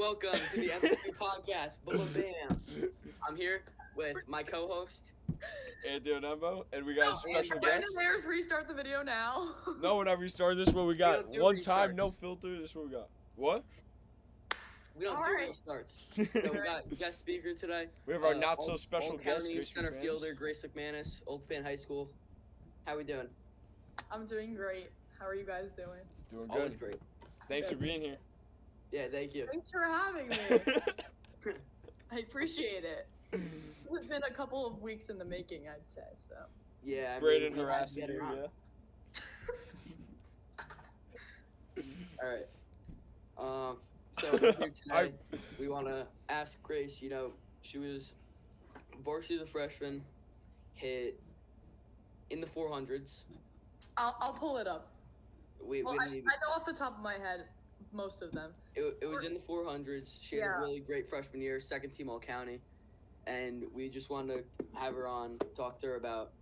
welcome to the MVPodcast. Boom, bam. I'm here with my co-host. Anthony Onembo, and we got a special guest. There's restart the video now. No, when I restart, this is what we got. do One restarts. time, no filter, this is what we got. What? We don't do restarts. So we got guest speaker today. We have our not-so-special guest, County Grace center McManus. fielder, Grace McManus, Old Pan High School. How we doing? I'm doing great. How are you guys doing? Doing good. Always great. Thanks for being here. Yeah, thank you. Thanks for having me. I appreciate it. This has been a couple of weeks in the making, I'd say. So. Yeah. I Braden mean, harassing we had to you, get yeah. All right. So here today, we want to ask Grace. You know, she was varsity as a freshman, hit in the 400s. I'll pull it up. I know off the top of my head most of them. It was in the 400s. She had a really great freshman year, second team All County, and we just wanted to have her on, talk to her about,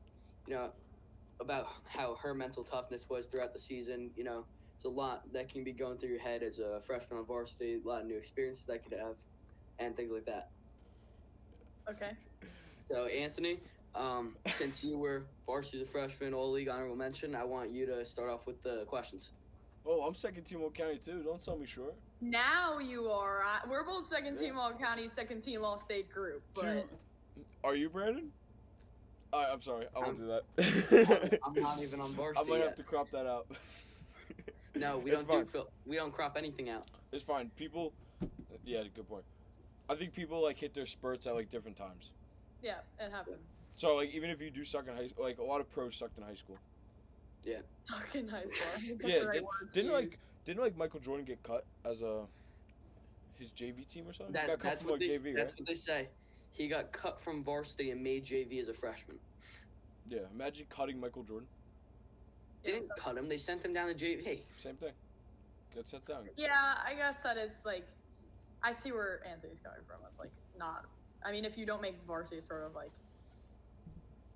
about how her mental toughness was throughout the season. You know, it's a lot that can be going through your head as a freshman on varsity, a lot of new experiences that could have, and things like that. Okay. So Anthony, since you were varsity as a freshman, all league honorable mention, I want you to start off with the questions. Oh, I'm second team All County too. Don't sell me short. Now you are. We're both second team All County, second team All State group. But... Are you Brandon? I'm sorry. I won't do that. I'm not even on varsity. I might yet. have to crop that out. No, we don't crop anything out. It's fine. People. Yeah, good point. I think people hit their spurts at different times. Yeah, it happens. So even if you do suck in high school, a lot of pros sucked in high school. Yeah. Suck in high school. Yeah. Didn't Michael Jordan get cut as his JV team or something? He got cut from JV, That's right? what they say. He got cut from varsity and made JV as a freshman. Yeah. Imagine cutting Michael Jordan. They didn't cut him. They sent him down to JV. Same thing. Get sent down. Yeah, I guess that is I see where Anthony's coming from. It's not. I mean, if you don't make varsity, it's sort of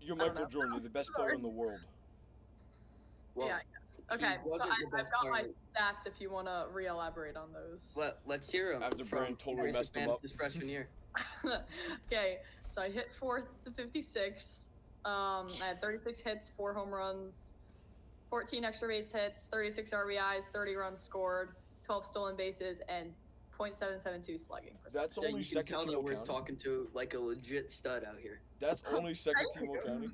You're Michael Jordan. You're the best player in the world. Well, yeah, I guess. Okay, so I've got my stats if you want to re-elaborate on those. Let's hear them. After Brian totally messed him up. His freshman year. Okay, so I hit 4th to 56. I had 36 hits, 4 home runs, 14 extra base hits, 36 RBIs, 30 runs scored, 12 stolen bases, and .772 slugging. That's so only second team All County. We're talking to a legit stud out here. That's only second team All County.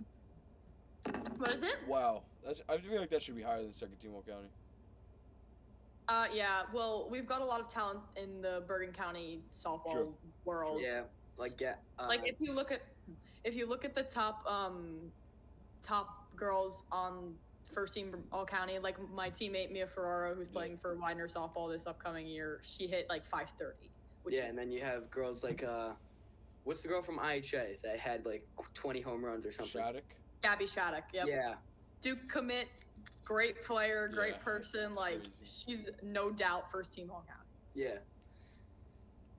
What is it? Wow, I feel like that should be higher than second team All County. Yeah. Well, we've got a lot of talent in the Bergen County softball world. Yeah. If you look at the top girls on first team All County, my teammate Mia Ferraro, who's playing for Widener softball this upcoming year, she hit 530. And then you have girls what's the girl from IHA that had 20 home runs or something? Gabby Shattuck. Yep. Yeah. Duke commit, great player, great person. She's no doubt first team All County. Yeah.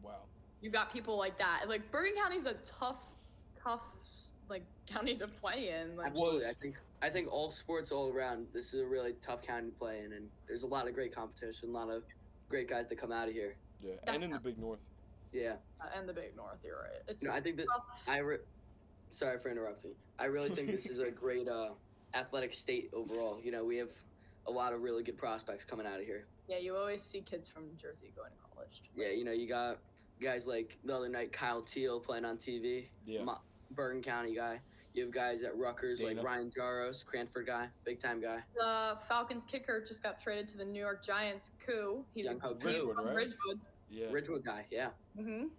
Wow. You got people like that. Bergen County's a tough county to play in. Absolutely. I think all sports all around, this is a really tough county to play in, and there's a lot of great competition, a lot of great guys that come out of here. Yeah, and in the Big North. Yeah. And the Big North, you're right. I think that sorry for interrupting. I really think this is a great athletic state overall. We have a lot of really good prospects coming out of here. Yeah, you always see kids from Jersey going to college. Yeah, you got guys like the other night, Kyle Teal playing on TV. Yeah. Bergen County guy. You have guys at Rutgers like Ryan Jaros, Cranford guy, big time guy. The Falcons kicker just got traded to the New York Giants. He's from Ridgewood, right? Ridgewood. Yeah. Ridgewood guy, yeah. Mhm.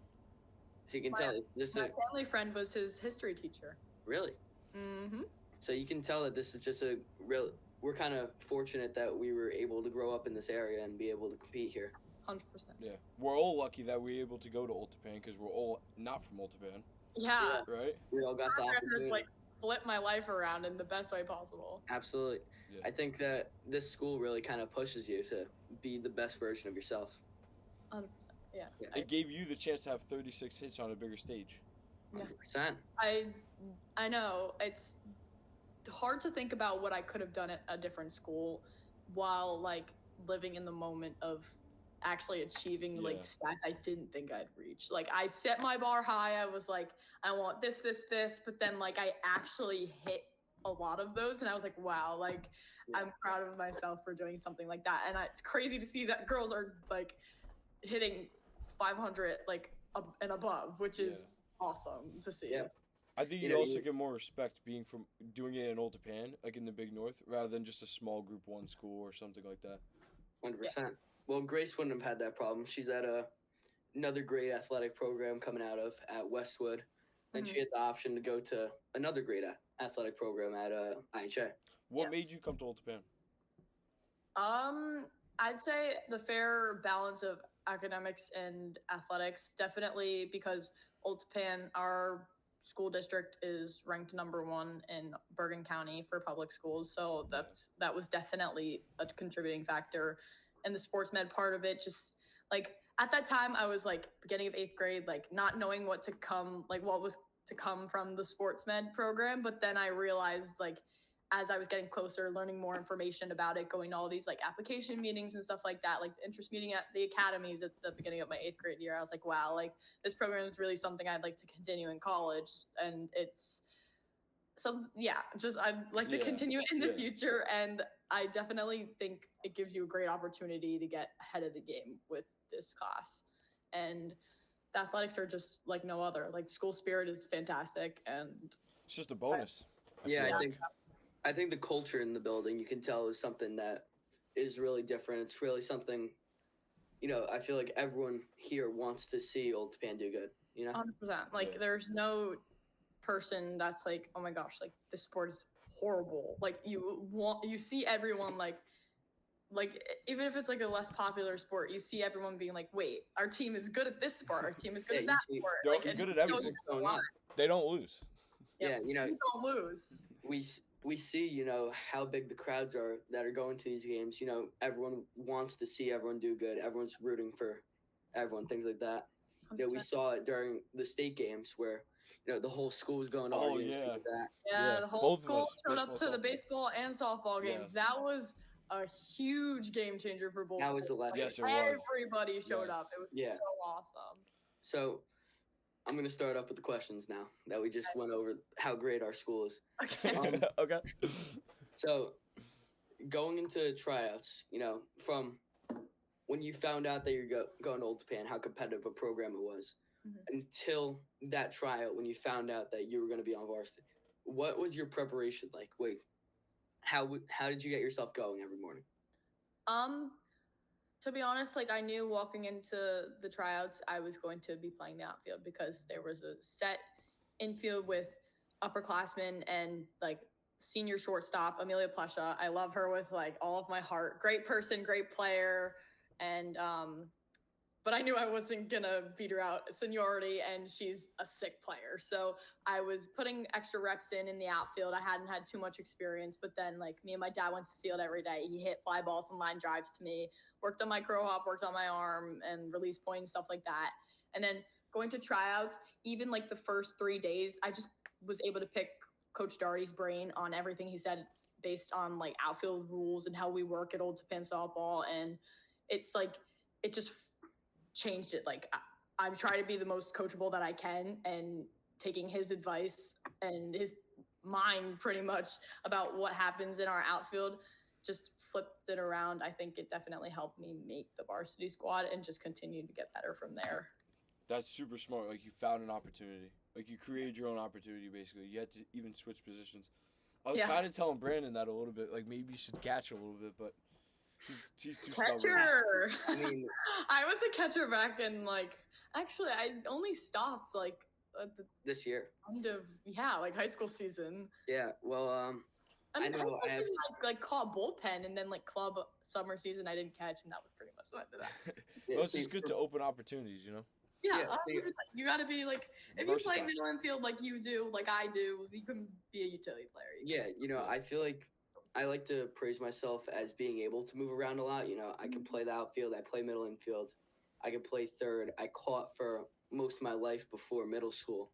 So you can tell my family friend was his history teacher. Really? Mhm. So you can tell that this is just we're kind of fortunate that we were able to grow up in this area and be able to compete here. 100%. Yeah. We're all lucky that we were able to go to Old Pan because we're all not from Old Pan. Yeah. Right? We all got the opportunity. Just flip my life around in the best way possible. Absolutely. Yeah. I think that this school really kind of pushes you to be the best version of yourself. 100%. Yeah. It gave you the chance to have 36 hits on a bigger stage. 100%. I know. It's hard to think about what I could have done at a different school while living in the moment of actually achieving like stats I didn't think I'd reach. Like I set my bar high. I was like, I want this, but then like I actually hit a lot of those, and I was like, wow, like I'm proud of myself for doing something like that. And it's crazy to see that girls are like hitting 500 like and above, which is awesome to see. Yeah. I think you also get more respect doing it in Old Japan, like in the Big North, rather than just a small Group 1 school or something like that. 100%. Well, Grace wouldn't have had that problem. She's at another great athletic program coming out of at Westwood, and she had the option to go to another great athletic program at IHA. What made you come to Old Japan? I'd say the fair balance of academics and athletics, definitely, because Old Japan, our school district, is ranked number 1 in Bergen County for public schools, so that was definitely a contributing factor. And the sports med part of it, just like at that time I was like beginning of 8th grade, like not knowing what was to come from the sports med program, but then I realized, like, as I was getting closer, learning more information about it, going to all these like application meetings and stuff like that, like the interest meeting at the academies at the beginning of my 8th grade year, I was like, wow, like this program is really something I'd like to continue in college. And it's I'd like to continue it in the future. And I definitely think it gives you a great opportunity to get ahead of the game with this class. And the athletics are just like no other. Like school spirit is fantastic, and it's just a bonus. I think the culture in the building, you can tell, is something that is really different. It's really something, I feel like everyone here wants to see Old Japan do good, 100%. Like, there's no person that's like, oh my gosh, like, this sport is horrible. Like, you see everyone, like, even if it's, like, a less popular sport, you see everyone being like, wait, our team is good at this sport. Our team is good at that sport. Like, it's good at everything. They don't lose. Yeah, you don't lose. We see, how big the crowds are that are going to these games. Everyone wants to see everyone do good. Everyone's rooting for everyone, things like that. We saw it during the state games where, the whole school was going to all games, things like that. Yeah, the whole school showed up to the baseball and softball games. That was a huge game changer for both. That was the last. Yes, it was. Everybody showed up. It was so awesome. So I'm going to start up with the questions now that we just went over how great our school is. Okay. Okay. So going into tryouts, from when you found out that you're going to Old Japan, how competitive a program it was, until that tryout when you found out that you were going to be on varsity, what was your preparation like? Wait, how did you get yourself going every morning? To be honest, like I knew walking into the tryouts, I was going to be playing the outfield because there was a set infield with upperclassmen and like senior shortstop, Amelia Plesha. I love her with like all of my heart. Great person, great player. And, but I knew I wasn't gonna beat her out seniority, and she's a sick player. So I was putting extra reps in the outfield. I hadn't had too much experience, but then like me and my dad went to the field every day. He hit fly balls and line drives to me, worked on my crow hop, worked on my arm and release point and stuff like that. And then going to tryouts, even like the first 3 days, I just was able to pick Coach Doherty's brain on everything he said based on like outfield rules and how we work at Old Japan softball. And it's like, it just changed it. Like I try to be the most coachable that I can, and taking his advice and his mind pretty much about what happens in our outfield just flipped it around. I think it definitely helped me make the varsity squad and just continue to get better from there. That's super smart. Like you found an opportunity. Like you created your own opportunity basically. You had to even switch positions. I was kind of telling Brandon that a little bit. Like maybe you should catch a little bit, but he's too catcher. stubborn. I mean, I was a catcher back in like, actually I only stopped like at the this year. End of like high school season. Yeah, well, I mean, high school season I like caught bullpen, and then like club summer season I didn't catch, and that was pretty much the end of that. Well, it's just good to open opportunities, you know. Yeah, you got to be like, if you play middle infield like you do, like I do, you can be a utility player. Yeah, I feel like I like to praise myself as being able to move around a lot. I can play the outfield, I play middle infield, I can play third. I caught for most of my life before middle school.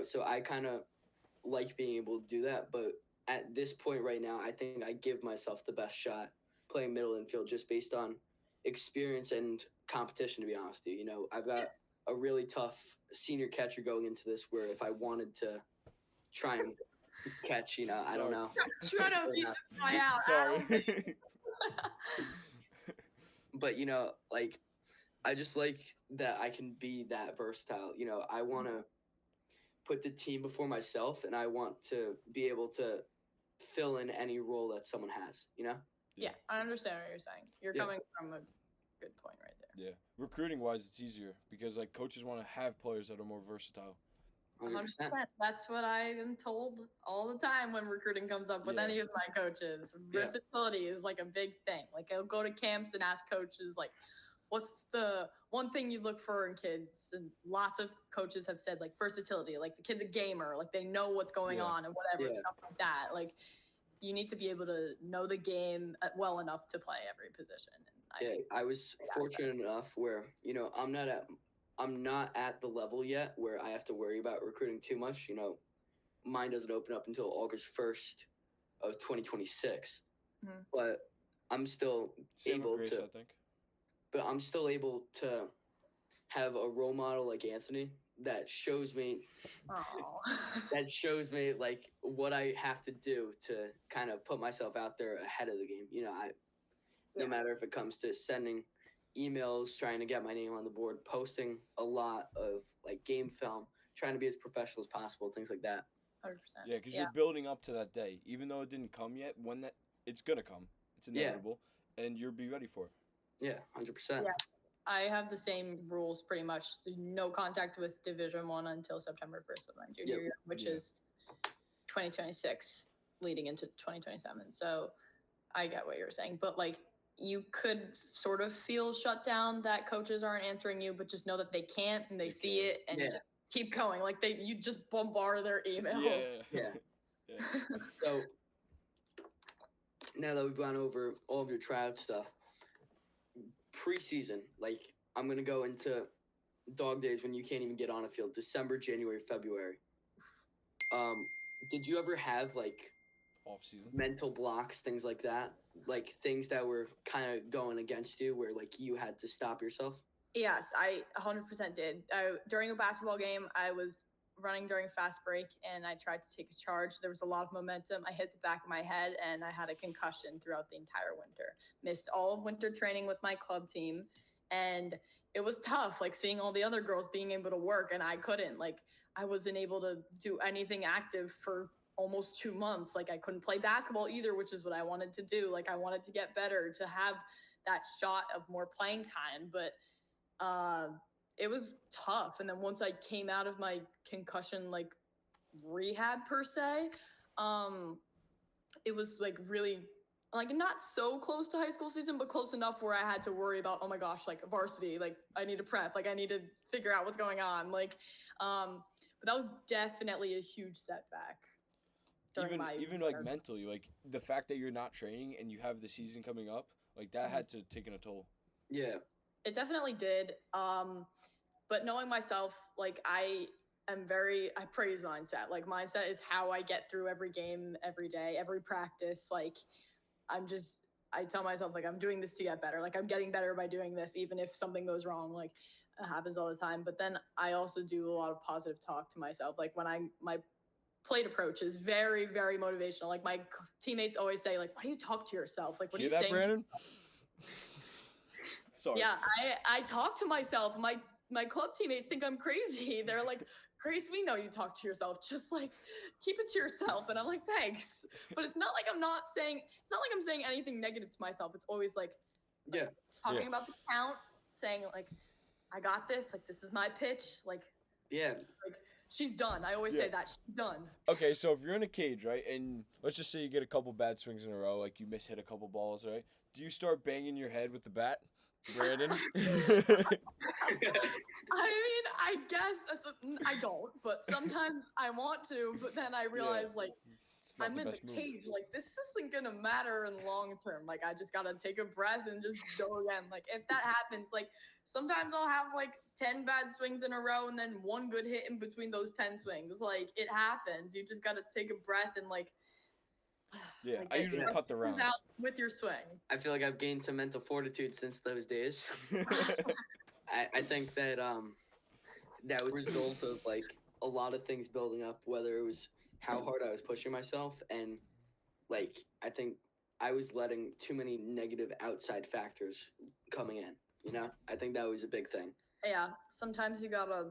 So I kind of like being able to do that. But at this point right now, I think I give myself the best shot playing middle infield just based on, experience and competition, to be honest with you. You know, I've got a really tough senior catcher going into this where if I wanted to try and catch, you know, I don't know. Try to beat this guy out. Sorry. But, you know, like, I just like that I can be that versatile. You know, I want to put the team before myself, and I want to be able to fill in any role that someone has, you know? Yeah, I understand what you're saying. You're coming from a good point right there. Yeah. Recruiting-wise, it's easier because, like, coaches want to have players that are more versatile. 100%. That's what I am told all the time when recruiting comes up with any of my coaches. Versatility is, like, a big thing. Like, I'll go to camps and ask coaches, like, what's the one thing you look for in kids? And lots of coaches have said, like, versatility. Like, the kid's a gamer. Like, they know what's going on and whatever, stuff like that. Like, you need to be able to know the game well enough to play every position. And I was fortunate enough where, you know, I'm not at the level yet where I have to worry about recruiting too much. You know, mine doesn't open up until August 1st of 2026. But I'm still able Grace, to. I think. But I'm still able to have a role model like Anthony that shows me like what I have to do to kind of put myself out there ahead of the game. You know, no matter if it comes to sending emails, trying to get my name on the board, posting a lot of like game film, trying to be as professional as possible, things like that. 100%. Yeah, because you're building up to that day, even though it didn't come yet. When it's gonna come, it's inevitable, and you'll be ready for it. Yeah, 100%. Yeah, I have the same rules pretty much. No contact with Division I until September 1st of my junior year, which is 2026, leading into 2027. So I get what you're saying, but like you could sort of feel shut down that coaches aren't answering you, but just know that they can't and they see it and just keep going. Like you just bombard their emails. Yeah. So now that we've gone over all of your tryout stuff, preseason, like I'm going to go into dog days when you can't even get on a field, December, January, February. Did you ever have like off-season mental blocks, things like that? Like things that were kind of going against you where like you had to stop yourself? Yes, I 100% did. During a basketball game, I was running during fast break and I tried to take a charge. There was a lot of momentum. I hit the back of my head and I had a concussion throughout the entire winter. Missed all of winter training with my club team. And it was tough, like seeing all the other girls being able to work and I couldn't. Like I wasn't able to do anything active for almost 2 months. Like I couldn't play basketball either, which is what I wanted to do. Like I wanted to get better, to have that shot of more playing time. But it was tough. And then once I came out of my concussion, like rehab per se, it was like really like not so close to high school season, but close enough where I had to worry about, oh my gosh, like varsity, like I need to prep, like I need to figure out what's going on. Like, but that was definitely a huge setback. Even like mentally, like the fact that you're not training and you have the season coming up, like that had to take a toll. Yeah. It definitely did. But knowing myself, like I praise mindset. Like mindset is how I get through every game, every day, every practice. Like I tell myself like I'm doing this to get better. Like I'm getting better by doing this, even if something goes wrong. Like it happens all the time. But then I also do a lot of positive talk to myself. Like when my plate approach is very, very motivational. Like my teammates always say, like, why do you talk to yourself? Like, what are you saying? Brandon? Sorry. Yeah, I talk to myself. My club teammates think I'm crazy. They're like, Grace, we know you talk to yourself. Just like keep it to yourself. And I'm like, thanks. But it's not like I'm saying anything negative to myself. It's always like talking about the count, saying like, I got this. Like this is my pitch. Like like she's done. I always say that she's done. Okay, so if you're in a cage, right, and let's just say you get a couple bad swings in a row, like you hit a couple balls, right? Do you start banging your head with the bat? Brandon? I mean, I guess I don't, but sometimes I want to, but then I realize like I'm in the cage. Like this isn't gonna matter in long term. Like I just gotta take a breath and just go again. Like if that happens, like sometimes I'll have like 10 bad swings in a row and then one good hit in between those 10 swings. Like it happens. You just gotta take a breath and like Yeah, I usually cut the rounds. Out with your swing. I feel like I've gained some mental fortitude since those days. I think that that was a result of like a lot of things building up, whether it was how hard I was pushing myself, and like I think I was letting too many negative outside factors coming in. You know, I think that was a big thing. Yeah, sometimes you gotta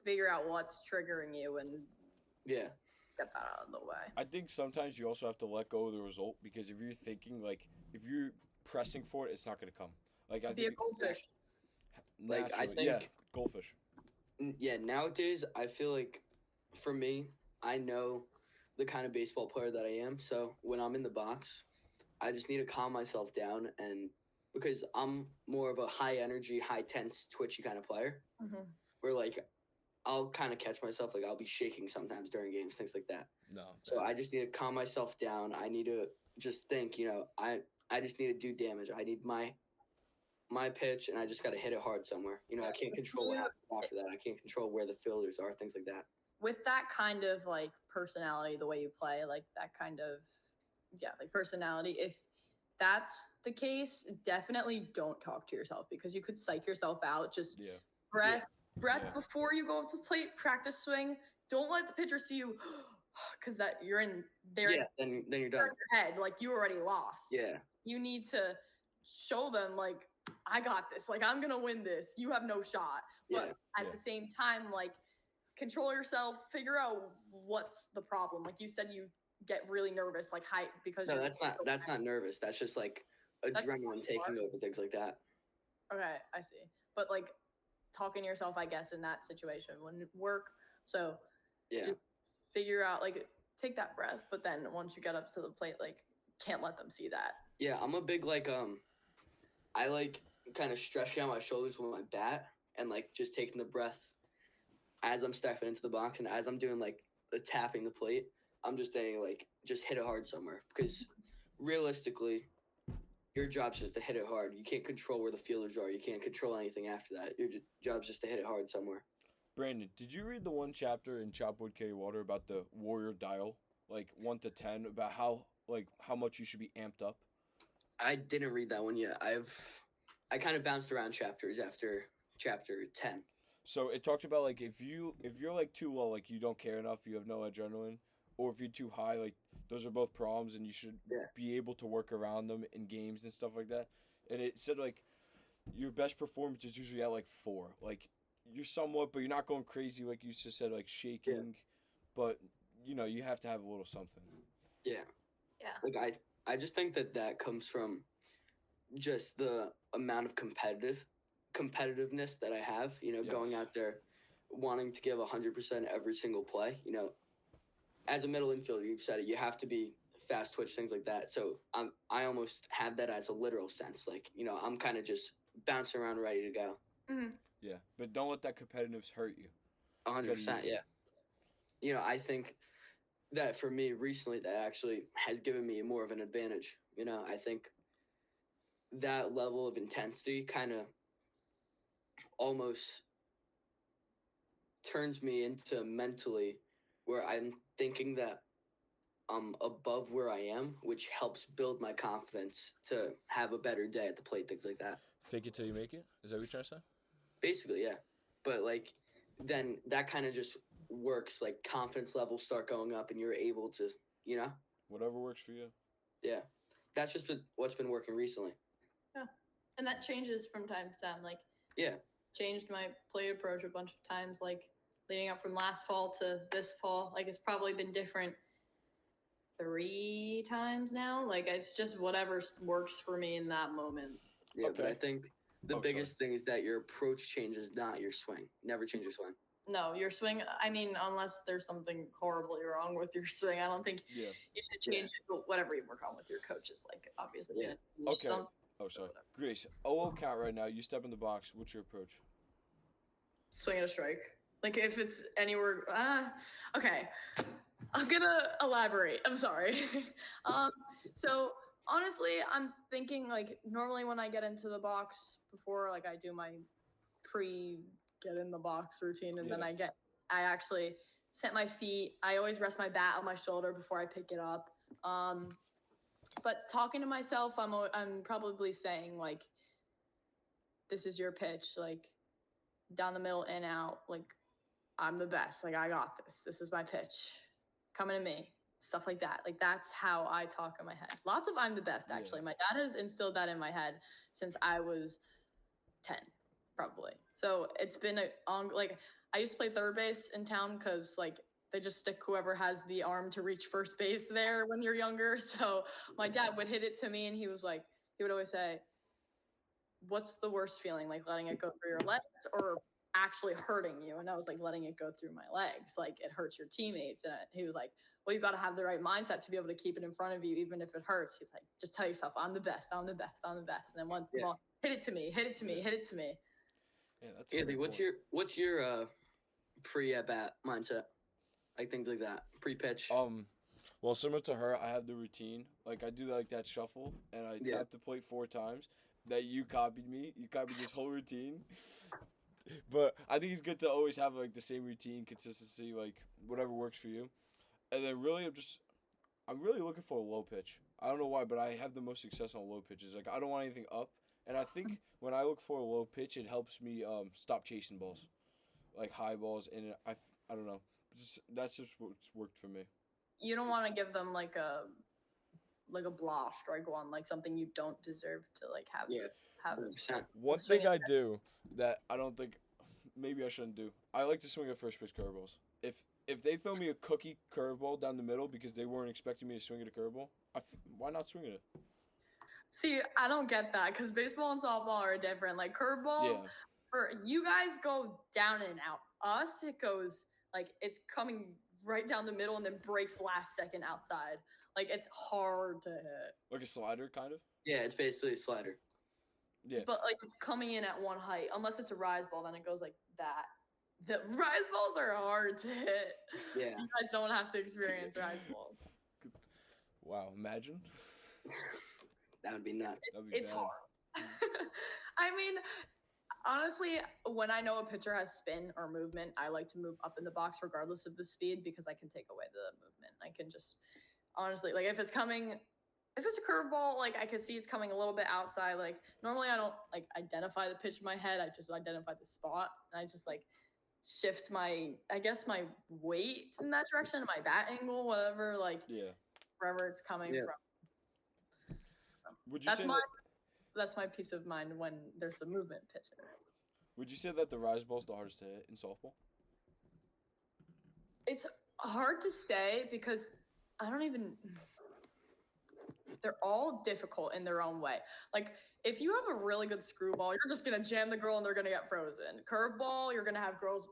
figure out what's triggering you and get that out of the way. I think sometimes you also have to let go of the result, because if you're thinking like, if you're pressing for it, it's not gonna come. Like I Be think a goldfish. Like I think goldfish. Yeah, nowadays I feel like for me, I know the kind of baseball player that I am. So when I'm in the box, I just need to calm myself down, and because I'm more of a high energy, high tense, twitchy kind of player, where like I'll kind of catch myself, like I'll be shaking sometimes during games, things like that. No. So I just need to calm myself down. I need to just think, you know, I just need to do damage. I need my pitch, and I just got to hit it hard somewhere. You know, I can't control what happens after that. I can't control where the fielders are, things like that. With that kind of like personality, the way you play, like that kind of, like personality, if that's the case, definitely don't talk to yourself, because you could psych yourself out. Just breath before you go up to the plate, practice swing. Don't let the pitcher see you, because that you're in there. Yeah, then you're done. In your head, like you already lost. Yeah. You need to show them, like, I got this. Like, I'm gonna win this. You have no shot. But at the same time, like, control yourself. Figure out what's the problem. Like you said, you get really nervous, like because. No, that's not nervous. That's just like adrenaline taking over, things like that. Okay, I see. But like talking to yourself, I guess, in that situation wouldn't work. So just figure out, like, take that breath. But then once you get up to the plate, like, can't let them see that. Yeah, I'm a big like I like kind of stretching out my shoulders with my bat, and like just taking the breath as I'm stepping into the box, and as I'm doing like the tapping the plate, I'm just saying, like, just hit it hard somewhere, because realistically, your job's just to hit it hard. You can't control where the fielders are. You can't control anything after that. Your job's just to hit it hard somewhere. Brandon, did you read the one chapter in Chop Wood Carry Water about the warrior dial, like 1 to 10, about how much you should be amped up? I didn't read that one yet. I kind of bounced around chapters after chapter 10. So it talked about, like, if you're like too low, like you don't care enough, you have no adrenaline, or if you're too high, like those are both problems, and you should be able to work around them in games and stuff like that. And it said, like, your best performance is usually at like 4. Like, you're somewhat, but you're not going crazy, like you just said, like shaking, but you know, you have to have a little something. Yeah. Like I just think that comes from just the amount of competitiveness that I have, you know, going out there wanting to give 100% every single play. You know, as a middle infielder, you've said it, you have to be fast twitch, things like that. So I almost have that as a literal sense. Like, you know, I'm kind of just bouncing around ready to go. Mm-hmm. Yeah, but don't let that competitiveness hurt you. 100%, yeah. You know, I think that for me recently, that actually has given me more of an advantage. You know, I think that level of intensity kind of almost turns me into mentally where I'm thinking that I'm above where I am, which helps build my confidence to have a better day at the plate, things like that. Fake it till you make it? Is that what you're trying to say? Basically, yeah. But, like, then that kind of just works. Like, confidence levels start going up, and you're able to, you know? Whatever works for you. Yeah. That's just what's been working recently. Yeah. And that changes from time to time. Like, changed my plate approach a bunch of times, like, leading up from last fall to this fall. Like, it's probably been different 3 times now. Like, it's just whatever works for me in that moment. Yeah, okay. But I think the biggest thing is that your approach changes, not your swing. Never change your swing. No, your swing, I mean, unless there's something horribly wrong with your swing, I don't think you should change it. But whatever you work on with your coach is, like, obviously going to change something. Oh, sorry. Grace, 0 count right now. You step in the box. What's your approach? Swing at a strike. Like, if it's anywhere, okay. I'm going to elaborate. I'm sorry. So, honestly, I'm thinking, like, normally when I get into the box before, like, I do my get in the box routine, and then I actually set my feet. I always rest my bat on my shoulder before I pick it up. But talking to myself, I'm probably saying, like, this is your pitch, like, down the middle, in, out, like, I'm the best, like, I got this. This is my pitch. Coming to me. Stuff like that. Like, that's how I talk in my head. Lots of I'm the best, actually. My dad has instilled that in my head since I was 10, probably. So it's been like, I used to play third base in town because, like, they just stick whoever has the arm to reach first base there when you're younger. So my dad would hit it to me, and he would always say, what's the worst feeling? Like, letting it go through your legs or actually hurting you? And I was like, letting it go through my legs. Like, it hurts your teammates. And he was like, well, you got to have the right mindset to be able to keep it in front of you, even if it hurts. He's like, just tell yourself, I'm the best, I'm the best, I'm the best. And then once the ball, hit it to me, hit it to me, hit it to me. Yeah, that's Anthony, what's your pre-at-bat mindset? Like, things like that, pre-pitch. Well, similar to her, I have the routine. Like, I do like that shuffle, and I tap the plate 4 times. That you copied me. You copied this whole routine. But I think it's good to always have, like, the same routine, consistency, like, whatever works for you. And then really, I'm really looking for a low pitch. I don't know why, but I have the most success on low pitches. Like, I don't want anything up. And I think when I look for a low pitch, it helps me stop chasing balls. Like, high balls. And I don't know. That's just what's worked for me. You don't want to give them, like a block strike one, like something you don't deserve to, like, have. Have 100%. One thing I do that I don't think maybe I shouldn't do. I like to swing at first pitch curveballs. If they throw me a cookie curveball down the middle because they weren't expecting me to swing at a curveball, why not swing at it? See, I don't get that because baseball and softball are different. Like, curveballs, for you guys go down and out. Us, it goes, like, it's coming right down the middle and then breaks last second outside. Like, it's hard to hit. Like a slider, kind of? Yeah, it's basically a slider. Yeah. But, like, it's coming in at one height. Unless it's a rise ball, then it goes like that. The rise balls are hard to hit. Yeah. You guys don't have to experience rise balls. Wow, imagine. That would be nuts. It's hard. I mean, honestly, when I know a pitcher has spin or movement, I like to move up in the box regardless of the speed because I can take away the movement. I can just, honestly, like, if it's a curveball, like, I can see it's coming a little bit outside. Like, normally I don't, like, identify the pitch in my head. I just identify the spot, and I just, like, shift my weight in that direction, my bat angle, whatever, like, wherever it's coming from. Would you that's my peace of mind when there's a movement pitcher. Would you say that the rise ball's the hardest to hit in softball? It's hard to say because they're all difficult in their own way. Like, if you have a really good screwball, you're just going to jam the girl and they're going to get frozen. Curveball, you're going to have girls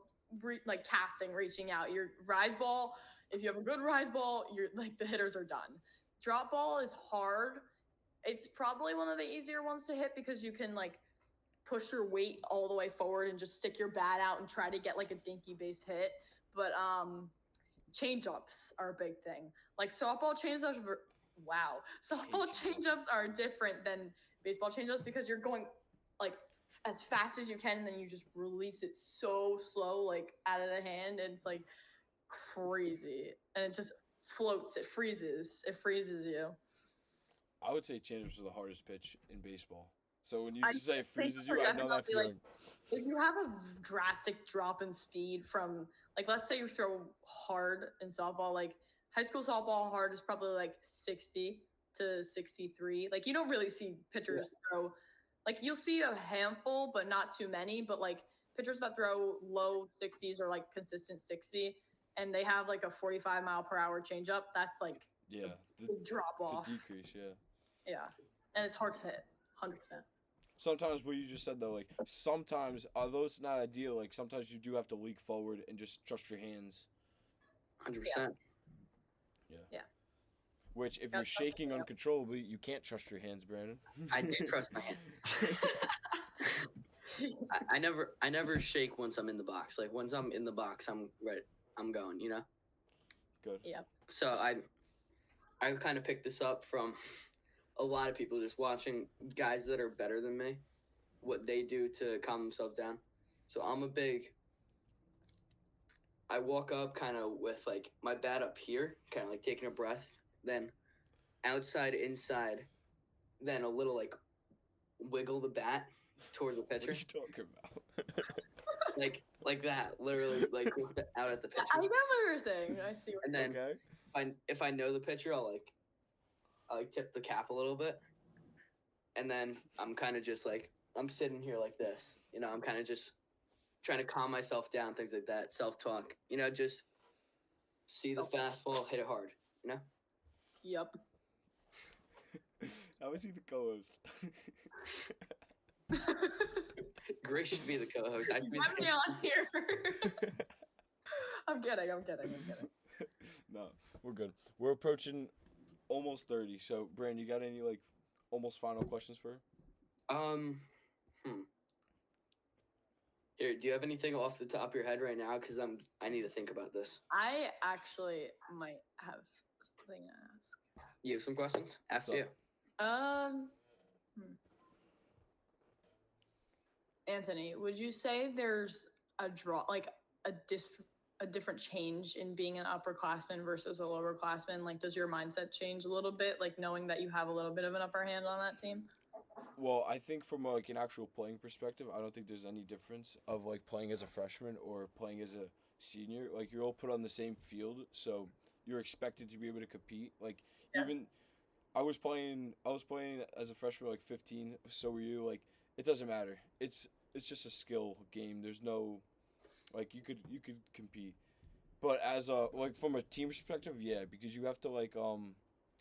casting, reaching out. Your rise ball, if you have a good rise ball, you're like, the hitters are done. Drop ball is hard. It's probably one of the easier ones to hit because you can, like, push your weight all the way forward and just stick your bat out and try to get, like, a dinky base hit. But change-ups are a big thing. Like, softball change-ups change-ups are different than baseball change-ups because you're going, like, as fast as you can, and then you just release it so slow, like, out of the hand, and it's, like, crazy. And it just floats. It freezes you. I would say change-ups are the hardest pitch in baseball. So when you just say it freezes you, I know that feeling. Like, if you have a drastic drop in speed from, like, let's say you throw hard in softball, like, high school softball hard is probably, like, 60 to 63. Like, you don't really see pitchers throw, like, you'll see a handful, but not too many. But, like, pitchers that throw low 60s or, like, consistent 60, and they have, like, a 45-mile-per-hour changeup, that's, like, the drop off. The decrease, Yeah, and it's hard to hit, 100%. Sometimes what you just said, though, like, sometimes, although it's not ideal, like, sometimes you do have to leak forward and just trust your hands. 100%. Yeah. Which, if you're shaking uncontrollably, you can't trust your hands, Brandon. I do trust my hands. I never shake once I'm in the box. Like, once I'm in the box, I'm ready. I'm going, you know? Good. Yeah. So I kind of picked this up from a lot of people just watching guys that are better than me, what they do to calm themselves down. So I walk up kind of with, like, my bat up here, kind of like taking a breath. Then outside, inside, then a little like wiggle the bat towards the pitcher. What are you talking about? like that, literally, like out at the pitcher. I get what you're saying. I see. And then Okay. if I know the pitcher, I'll tip the cap a little bit, and then I'm kind of just like I'm sitting here like this. I'm kind of just trying to calm myself down, things like that, self-talk. Just see the fastball, hit it hard. Yep. How is he the co-host? Grace should be the co-host. Get me on here. I'm kidding. No, we're good. We're approaching almost 30. So, Brandon, you got any almost final questions for her? Here, do you have anything off the top of your head right now? Because I need to think about this. I actually might have something to ask. You have some questions? After you. Anthony, would you say there's a different change in being an upperclassman versus a lowerclassman? Does your mindset change a little bit, knowing that you have a little bit of an upper hand on that team? Well, I think from an actual playing perspective, I don't think there's any difference of playing as a freshman or playing as a senior. You're all put on the same field, so you're expected to be able to compete. Even I was playing as a freshman 15, so were you. It doesn't matter. It's just a skill game. There's no you could compete. But as a from a team perspective, yeah, because you have to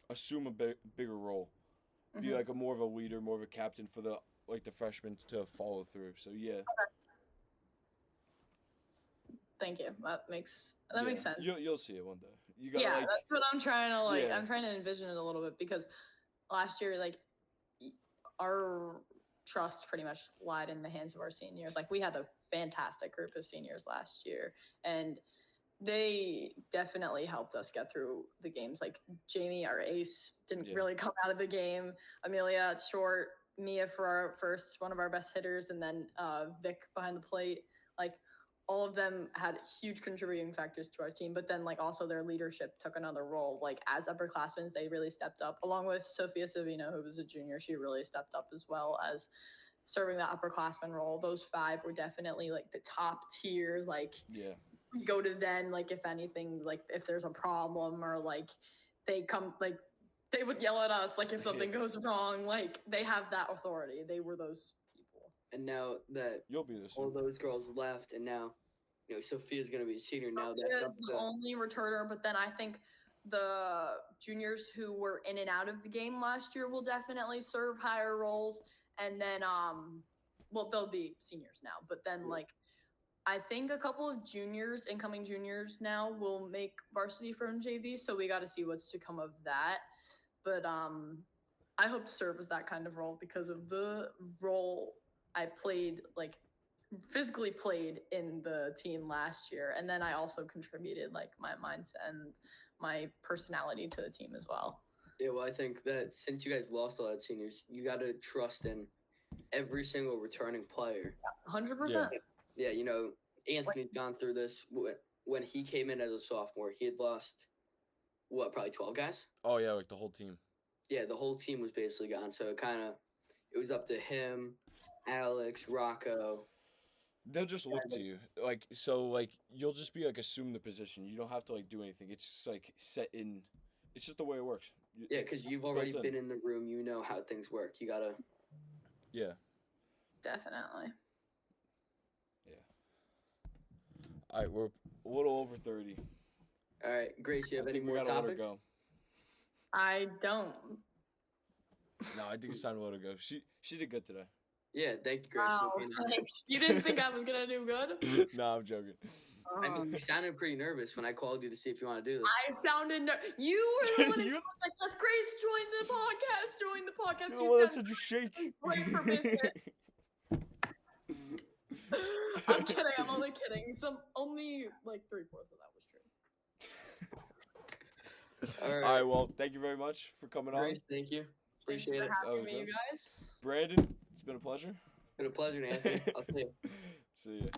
assume a bigger role. Be a more of a leader, more of a captain for the the freshmen to follow through. So yeah. Okay. Thank you. That makes sense. You'll see it one day. You gotta, that's what I'm trying to I'm trying to envision it a little bit, because last year our trust pretty much lied in the hands of our seniors. We had a fantastic group of seniors last year, and they definitely helped us get through the games. Jamie, our ace, didn't really come out of the game. Amelia at short, Mia for our one of our best hitters, and then Vic behind the plate. All of them had huge contributing factors to our team, but then also their leadership took another role. As upperclassmen, they really stepped up, along with Sophia Savino, who was a junior. She really stepped up as well as serving that upperclassman role. Those 5 were definitely the top tier. Go to them, if anything, if there's a problem, or they come, they would yell at us if something goes wrong. They have that authority. They were those people. And now that you'll be this all those girls left, and now Sophia's going to be a senior now. Sophia's the only returner, but then I think the juniors who were in and out of the game last year will definitely serve higher roles, and then they'll be seniors now, but then I think a couple of incoming juniors now will make varsity from JV, so we got to see what's to come of that. But I hope to serve as that kind of role because of the role I played, physically played in the team last year. And then I also contributed my mindset and my personality to the team as well. Yeah, well, I think that since you guys lost a lot of seniors, you got to trust in every single returning player. 100%. Yeah, Anthony's gone through this. When he came in as a sophomore, he had lost, probably 12 guys? Oh, yeah, the whole team. Yeah, the whole team was basically gone. So it was up to him, Alex, Rocco. They'll just look to you. You'll just be, assume the position. You don't have to, do anything. It's just, set in. It's just the way it works. Yeah, because you've already been in the room. You know how things work. You got to. Yeah. Definitely. All right, we're a little over 30. All right, Grace, you have any more topics? Let her go. I don't. No, I think it's time to let her go. She did good today. Yeah, thank you, Grace. Wow, thanks. You didn't think I was going to do good? No, I'm joking. I mean, you sounded pretty nervous when I called you to see if you want to do this. I sounded you were the one that just Grace, join the podcast. You're the one that said you shake. Great for business. I'm kidding. I'm only kidding. Only 3/4 of that was true. All right. Well, thank you very much for coming Grace, thank you. Appreciate it. Thanks for having me, you guys. Brandon, it's been a pleasure. It's been a pleasure, Anthony. I'll see you. See ya.